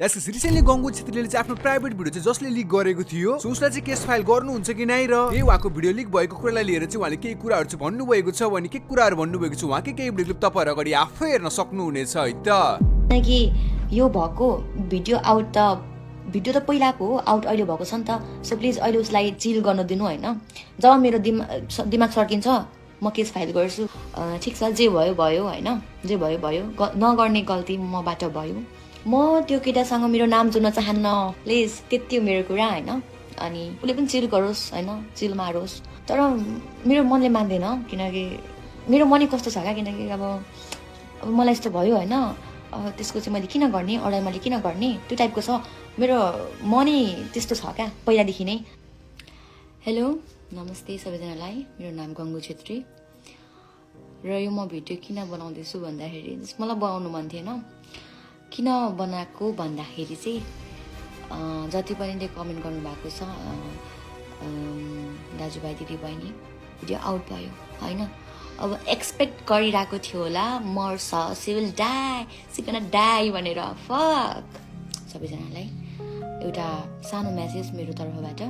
यस recently गङ्गु छेत्रीले चाहिँ आफ्नो प्राइभेट भिडियो चाहिँ जसले लिक गरेको थियो सो उसलाई चाहिँ केस फाइल गर्नुहुन्छ कि नै र यही उहाँको भिडियो लिक भएको कुरालाई लिएर चाहिँ उहाँले केही कुराहरू चाहिँ भन्नुभएको छ भने के कुराहरू भन्नुभएको छ उहाँकै केही भिडियो क्लिप तपाईँहरू अगाडि आफै हेर्न सक्नुहुनेछ है त कि यो भएको भिडियो त पहिलाको हो आउट अहिले भएको छ नि त सो प्लिज अहिले उसलाई चिल गर्न दिनु होइन जब मेरो दिमाग सर्किन्छ म केस फाइल गर्छु ठिक छ जे भयो भयो होइन जे भयो भयो नगर्ने गल्ती मबाट भयो म त्यो केटासँग मेरो नाम जोड्न चाहन्न प्लिज त्यति हो मेरो कुरा होइन अनि उसले पनि चिल गरोस् होइन चिल मारोस् तर मेरो मनले मान्दैन किनकि मेरो मनै कस्तो छ क्या किनकि अब मलाई यस्तो भयो होइन त्यसको चाहिँ मैले किन गर्ने अरूलाई मैले किन गर्ने त्यो टाइपको छ मेरो मनै त्यस्तो छ क्या पहिलादेखि नै हेलो नमस्ते सबैजनालाई मेरो नाम गङ्गु छेत्री र यो म भिडियो किन बनाउँदैछु भन्दाखेरि मलाई बनाउनु मन थिएन किन बनाएको भन्दाखेरि चाहिँ जति पनि कमेन्ट गर्नुभएको छ दाजुभाइ दिदीबहिनी भिडियो आउट भयो होइन अब एक्सपेक्ट गरिरहेको थियो होला मर्छ सिभिल डाई सिकन डाई भनेर फक सबैजनालाई एउटा सानो म्यासेज मेरो तर्फबाट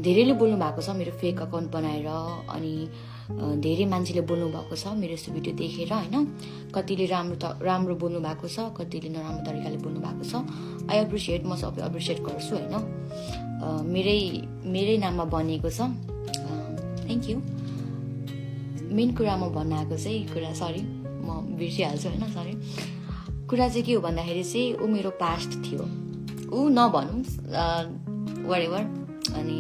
धेरैले बोल्नु भएको छ मेरो फेक अकाउन्ट बनाएर अनि धेरै मान्छेले बोल्नु भएको छ मेरो यस्तो भिडियो देखेर होइन कतिले राम्रो बोल्नु भएको छ कतिले नराम्रो तरिकाले बोल्नु भएको छ आई एप्रिसिएट म सबै एप्रिसिएट गर्छु होइन मेरै नाममा बनिएको छ थ्याङ्क यू मेन कुरा म भन्न आएको चाहिँ कुरा सरी म बिर्सिहाल्छु होइन सरी कुरा चाहिँ के हो भन्दाखेरि चाहिँ ऊ मेरो पास्ट थियो ऊ नभनौँ वरेवर अनि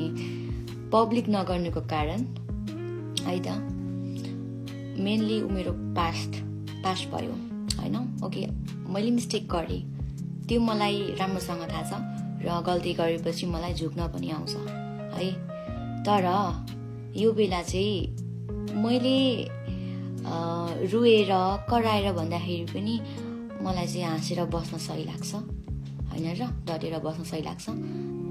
पब्लिक नगर्नुको कारण है त मेनली ऊ मेरो पास्ट भयो होइन ओके मैले मिस्टेक गरेँ त्यो मलाई राम्रोसँग थाहा छ र गल्ती गरेपछि मलाई झुक्न पनि आउँछ है तर यो बेला चाहिँ मैले रुएर कराएर भन्दाखेरि पनि मलाई चाहिँ हाँसेर बस्न सही लाग्छ होइन र डटेर बस्न सही लाग्छ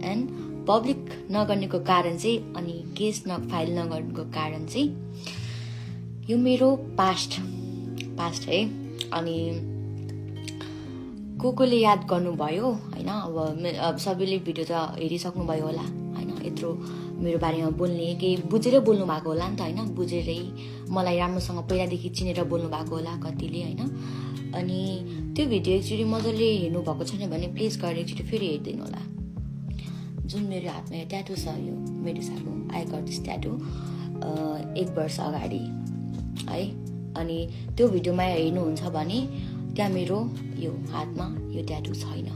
एन्ड पब्लिक नगर्नेको कारण चाहिँ अनि केस फाइल नगर्नुको कारण चाहिँ यो मेरो पास्ट है अनि कोले याद गर्नुभयो होइन अब सबैले भिडियो त हेरिसक्नुभयो होला होइन यत्रो मेरो बारेमा बोल्ने केही बुझेरै बोल्नु भएको होला नि त होइन बुझेरै मलाई राम्रोसँग पहिलादेखि चिनेर बोल्नु भएको होला कतिले होइन अनि त्यो भिडियो एकचोटि मजाले हेर्नु भएको छैन भने प्लिज गएर एकचोटि फेरि हेरिदिनु होला जुन मेरो हातमा ट्याटु छ यो मेडुसाको आई गट दिस ट्याटु 1 वर्ष अगाडि है अनि त्यो भिडियोमा हेर्नुहुन्छ भने त्यहाँ मेरो यो हातमा यो ट्याटु छैन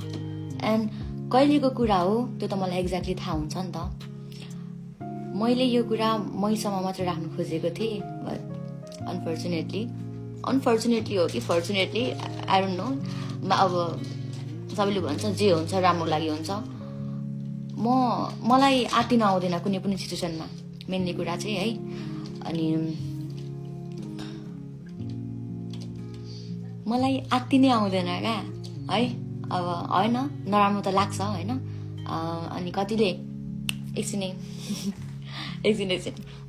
एन्ड कहिलेको कुरा हो त्यो त मलाई एक्ज्याक्टली थाहा हुन्छ नि त मैले यो कुरा मैसम्म मात्र राख्नु खोजेको थिएँ बट अनफर्चुनेटली हो कि फर्चुनेटली आई डोन्ट नो अब सबैले भन्छ जे हुन्छ राम्रो लागि हुन्छ मलाई आत्तिन आउँदैन कुनै पनि सिचुएसनमा मेनली कुरा चाहिँ है अनि मलाई आत्तिनै आउँदैन क्या है अब होइन नराम्रो त लाग्छ होइन अनि कतिले एकछिन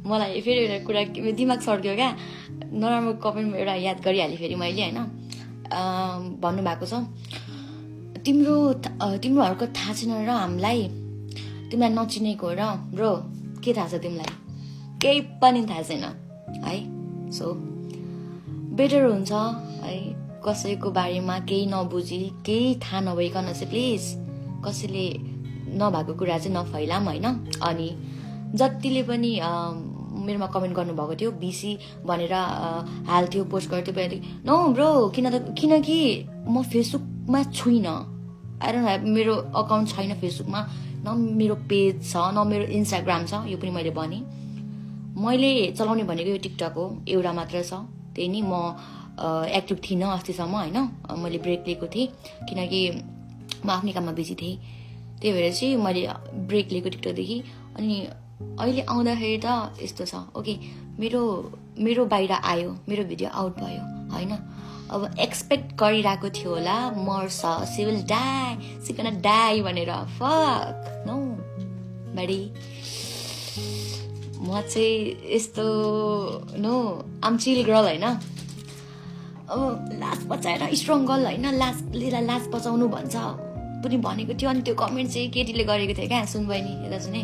मलाई फेरि एउटा कुरा दिमाग सर्क्यो क्या नराम्रो कमेन्ट एउटा याद गरिहालेँ फेरि मैले होइन भन्नुभएको छ तिम्रोहरूको थाहा छैन र हामीलाई तिमीलाई नचिनेको र ब्रो के थाहा छ तिमीलाई केही पनि थाहा छैन है सो बेटर हुन्छ है कसैको बारेमा केही नबुझी केही थाहा नभइकन चाहिँ प्लिज कसैले नभएको कुरा चाहिँ नफैलाम होइन अनि जतिले पनि मेरोमा कमेन्ट गर्नुभएको थियो बिसी भनेर हाल्थ्यो पोस्ट गर्थ्यो पहिलादेखि नो ब्रो किनकि म फेसबुकमा छुइनँ मेरो अकाउन्ट छैन फेसबुकमा न मेरो पेज छ न मेरो इन्स्टाग्राम छ यो पनि मैले भने मैले चलाउने भनेको यो टिकटक हो एउटा मात्र छ त्यही नि म एक्टिभ थिइनँ अस्तिसम्म होइन मैले ब्रेक लिएको थिएँ किनकि म आफ्नै काममा बिजी थिएँ त्यही भएर चाहिँ मैले ब्रेक लिएको टिकटकदेखि अनि अहिले आउँदाखेरि त यस्तो छ ओके मेरो बाहिर आयो मेरो भिडियो आउट भयो होइन अब एक्सपेक्ट गरिरहेको थियो होला मर्छ सिभिल डाई सिकन डाई भनेर फक नो बडी म चाहिँ यस्तो नो आम चिल गर्ल होइन अब लास बचाएर स्ट्रङ गर्ल होइन, लिएर लास बचाउनु भन्छ पनि भनेको थियो। अनि त्यो कमेन्ट चाहिँ केटीले गरेको थियो क्या, सुन बहिनी यता सुने,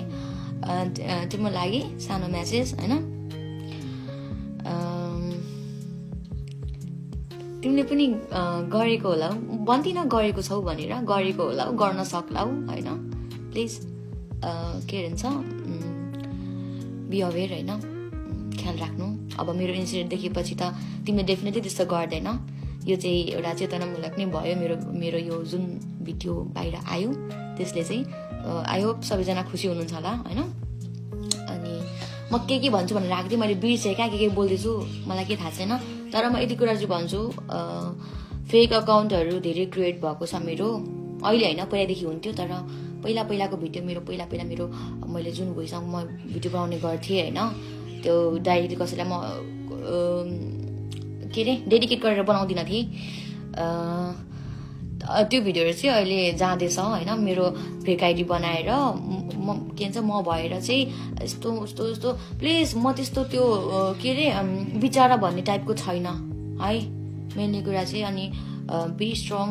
तिम्रो लागि सानो म्यासेज होइन। तिमीले पनि गरेको होला, भन्दिनँ गरेको छौ भनेर, गरेको होला, गर्न सक्लाउ होइन। प्लिज के भन्छ बी अवेर होइन, ख्याल राख्नु। अब मेरो इन्सिडेन्ट देखेपछि त तिमीले डेफिनेटली त्यस्तो गर्दैन। यो चाहिँ एउटा चेतनामूलक नै भयो। मेरो यो जुन भिडियो बाहिर आयो त्यसले चाहिँ आई होप सबैजना खुसी हुनुहुन्छ होला होइन। अनि म के भन्छु भनेर आएको थिएँ, मैले बिर्सेँ क्या के बोल्दैछु, मलाई के थाहा छैन। तर म यति कुरा चाहिँ भन्छु, फेक अकाउन्टहरू धेरै क्रिएट भएको छ मेरो, अहिले होइन पहिलादेखि हुन्थ्यो। तर पहिलाको भिडियो मेरो मैले जुन भोइससँग म भिडियो बनाउने गर्थेँ होइन, त्यो डाइरेक्टली कसैलाई म के अरे डेडिकेट गरेर बनाउँदिनँ थिएँ। त्यो भिडियोहरू चाहिँ अहिले जाँदैछ होइन। मेरो फेक आइडी बनाएर के भन्छ म भएर चाहिँ यस्तो प्लिज म त्यस्तो त्यो के अरे विचार भन्ने टाइपको छैन है, मेनली कुरा चाहिँ। अनि बी स्ट्रङ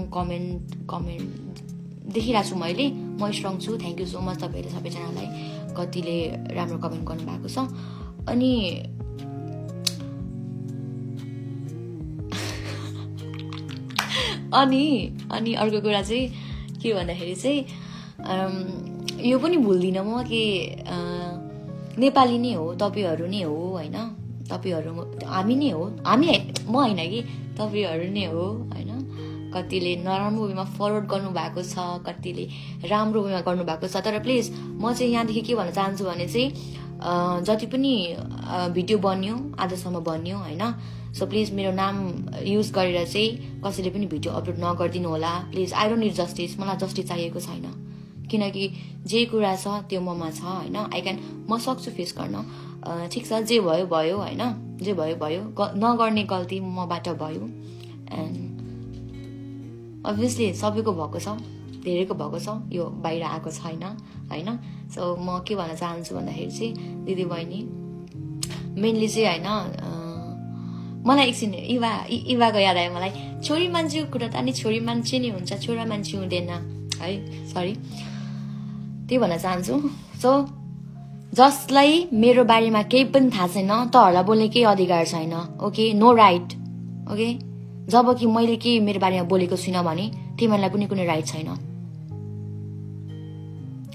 कमेन्ट देखिरहेको छु मैले, म स्ट्रङ छु। थ्याङ्क यू सो मच तपाईँहरूले सबैजनालाई, कतिले राम्रो कमेन्ट गर्नुभएको छ। अनि अनि अर्को कुरा चाहिँ के भन्दाखेरि चाहिँ यो पनि भुल्दिनँ म कि नेपाली नै हो, तपाईँहरू नै हो होइन। तपाईँहरू हामी नै हो, हामी म होइन कि तपाईँहरू नै हो होइन। कतिले नराम्रो वेमा फरवर्ड गर्नुभएको छ, कतिले राम्रो वेमा गर्नुभएको छ। तर प्लिज म चाहिँ यहाँदेखि के भन्न चाहन्छु भने चाहिँ जति पनि भिडियो बन्यो आजसम्म बन्यो होइन, सो प्लिज मेरो नाम युज गरेर चाहिँ कसैले पनि भिडियो अपलोड नगरिदिनु होला please. I don't need justice, मलाई जस्टिस चाहिएको छैन, किनकि जे कुरा छ त्यो ममा छ होइन। म सक्छु फेस गर्न, ठिक छ, जे भयो भयो होइन, जे भयो भयो, नगर्ने गल्ती मबाट भयो। एन्ड अभियसली सबैको भएको छ, धेरैको भएको छ, यो बाहिर आएको छैन होइन। सो म के भन्न चाहन्छु भन्दाखेरि चाहिँ दिदी बहिनी मेनली चाहिँ होइन, मलाई एकछिन इवाको याद आयो मलाई। छोरी मान्छेको कुरा त अनि छोरी मान्छे नै हुन्छ, छोरा मान्छे हुँदैन है, सरी त्यही भन्न चाहन्छु। सो जसलाई मेरो बारेमा केही पनि थाहा छैन तहरूलाई बोल्ने केही अधिकार छैन, ओके, नो राइट, ओके। जब कि मैले के मेरो बारेमा बोलेको छुइनँ भने तिमीहरूलाई पनि कुनै राइट छैन।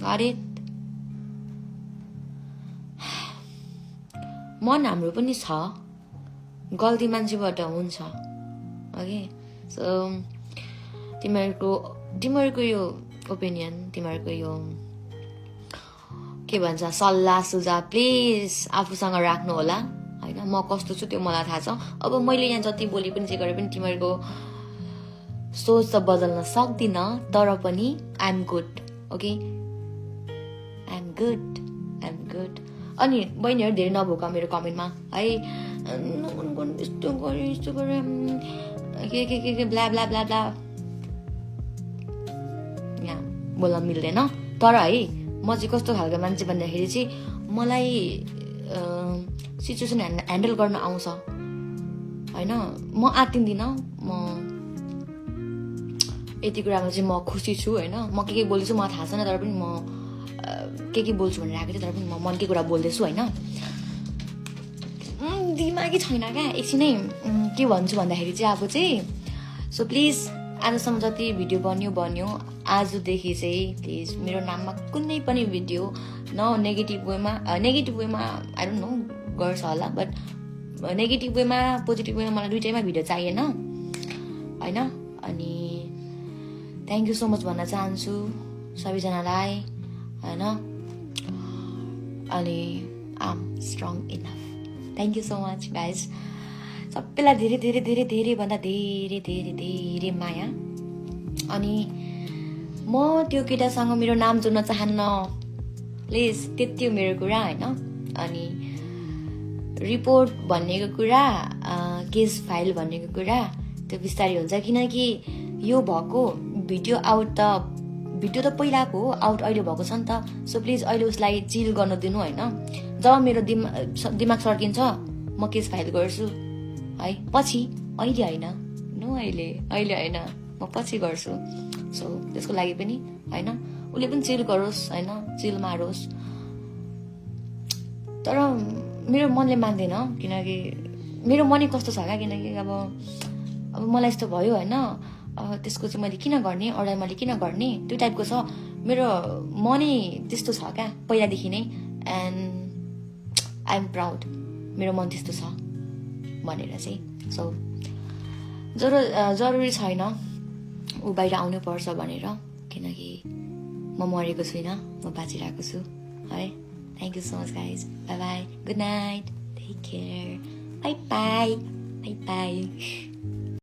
अरे मन हाम्रो पनि छ, गल्ती मान्छेबाट हुन्छ, ओके। सो तिमीहरूको यो ओपिनियन, तिमीहरूको यो के भन्छ सल्लाह सुझाव प्लिज आफूसँग राख्नु होला होइन। म कस्तो छु त्यो मलाई थाहा छ। अब मैले यहाँ जति बोले पनि जे गरे पनि तिमीहरूको सोच त बदल्न सक्दिनँ, तर पनि I am good, okay, I am good. अनि बहिनीहरू धेरै नभोका मेरो कमेन्टमा है, यस्तो गरे के ब्ला ब्ला ब्ला ब्ला, यहाँ बोल्न मिल्दैन। तर है म चाहिँ कस्तो खालको मान्छे भन्दाखेरि चाहिँ मलाई सिचुएसन ह्यान्डल गर्न आउँछ होइन। म आत्तिन्दिनँ, म यति कुरामा चाहिँ म खुसी छु होइन। म के बोल्दैछु मलाई थाहा छैन, तर पनि म के बोल्छु भनेर आएको थिएँ, तर पनि म मनकै कुरा बोल्दैछु होइन। दिमागै छैन क्या एकछिनै के भन्छु भन्दाखेरि चाहिँ अब चाहिँ। सो प्लिज आजसम्म जति भिडियो बन्यो आजदेखि चाहिँ प्लिज मेरो नाममा कुनै पनि भिडियो न नेगेटिभ वेमा आई डोन्ट नो गर्छ होला, बट नेगेटिभ वेमा पोजिटिभ वेमा मलाई दुइटैमा भिडियो चाहिएन होइन। अनि थ्याङ्क यू सो मच भन्न चाहन्छु सबैजनालाई होइन। अनि I'm strong enough, thank you so much guys. सबैलाई धेरै धेरै धेरै धेरै भन्दा धेरै धेरै धेरै माया। अनि म त्यो केटासँग मेरो नाम जोड्न चाहन्न प्लिज, त्यति हो मेरो कुरा होइन। अनि रिपोर्ट भनेको कुरा, केस फाइल भनेको कुरा त्यो बिस्तारै हुन्छ, किनकि यो भएको भिडियो त पहिलाको हो, आउट अहिले भएको छ नि त। सो प्लिज अहिले उसलाई चिल गर्न दिनु होइन। जब मेरो दिमाग सर्किन्छ म केस फाइल गर्छु है, पछि अहिले होइन अहिले होइन म पछि गर्छु सो त्यसको लागि पनि होइन उसले पनि चिल गरोस् होइन चिल मारोस् तर मेरो मनले मान्दैन किनकि मेरो मनै कस्तो छ क्या किनकि अब मलाई यस्तो भयो होइन त्यसको चाहिँ मैले किन गर्ने अरूलाई मैले किन गर्ने त्यो टाइपको छ मेरो मनै त्यस्तो छ क्या पहिलादेखि नै एन्ड आई एम प्राउड मेरो मन त्यस्तो छ भनेर चाहिँ सो जरुरी छैन ऊ बाहिर आउनुपर्छ भनेर किनकि म मरेको छुइनँ म बाँचिरहेको छु है thank you so much guys bye bye good night take care bye bye bye by